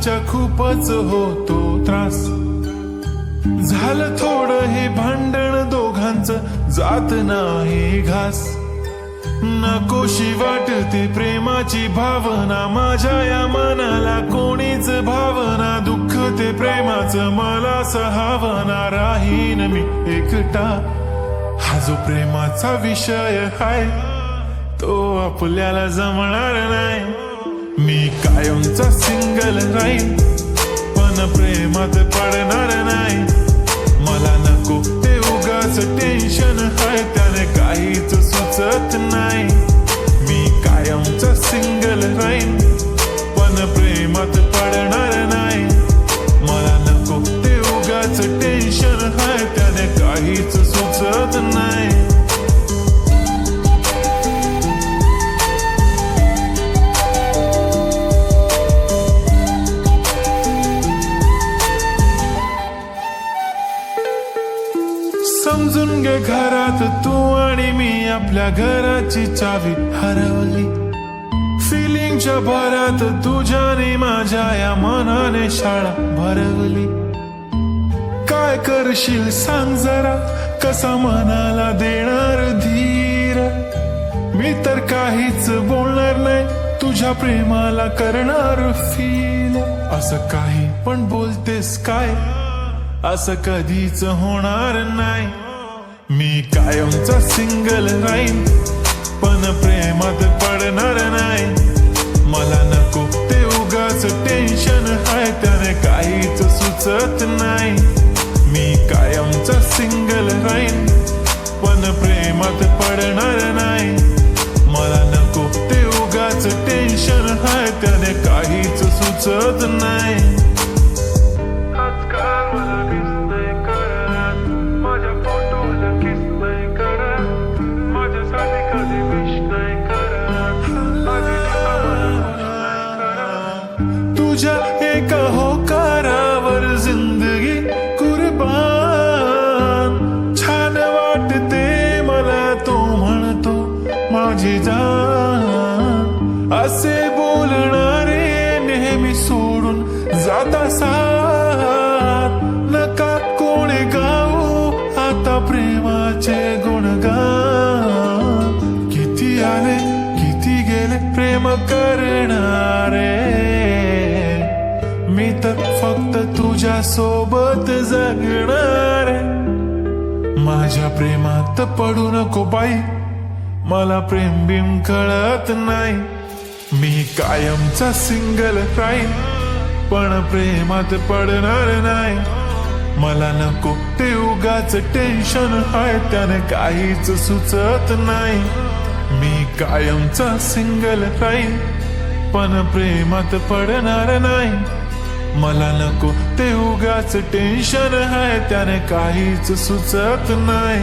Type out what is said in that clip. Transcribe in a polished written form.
प्रेमाच्या खूपच होतो त्रास. झालं थोडं हे भांडण दोघांचं जात नाही घास. नकोशी वाटते प्रेमाची भावना माझ्या या मनाला कोणीच भावना. दुःख ते प्रेमाचं मला सहावना. राहीन मी एकटा हा जो प्रेमाचा विषय हाय तो आपल्याला जमणार नाही. मी कायमचा सिंगल राहीन पण प्रेमात पडणार नाही. मला नको ते उगाच टेन्शन हाय त्याने काहीच सुचत नाही. मी कायमचा सिंगल राहीन पण प्रेमात पडणार नाही. मला नको ते उगाच टेन्शन हाय त्याने काहीच सुचत नाही. समजून घे घरात तू आणि मी आपल्या घराची चावी हरवली. फिलिंगच्या भरात तुझ्याने माझ्या या मनाने शाळा भरवली. काय करशील सांग जरा कसा मनाला देणार धीर. मी तर काहीच बोलणार नाही तुझ्या प्रेमाला करणार फील. असं काही पण बोलतेस काय असं कधीच होणार नाही. मी कायमचा सिंगल राहीन पण प्रेमात पडणार नाही. मला नको ते उगाच टेन्शन हाय त्याने काहीच सुचत नाही. मी कायमचा सिंगल राहीन पण प्रेमात पडणार नाही. मला नको ते उगाच टेन्शन हाय त्याने काहीच सुचत नाही. तुझ्या एका होकारावर जिंदगी कुर्बान. छान वाटते मला तो म्हणतो माझी जान. असे बोलणारे नेहमी सोडून जाता साथ. नका कोणी गाऊ आता प्रेमाचे गुणगान. किती आले किती गेले प्रेम करणारे. मी तर फक्त तुझ्या सोबत जगणार. माझ्या प्रेमात पडू नको बाई मला प्रेम बिम कळत नाही. मी कायमचा सिंगल राहीन पण प्रेमात पडणार नाही. मला नको ते उगाच टेन्शन हाय त्याने काहीच सुचत नाही. मी कायमचा सिंगल राहीन पण प्रेमात पडणार नाही. मला नको ते उगाच टेन्शन हाय त्याने काहीच सुचत नाही.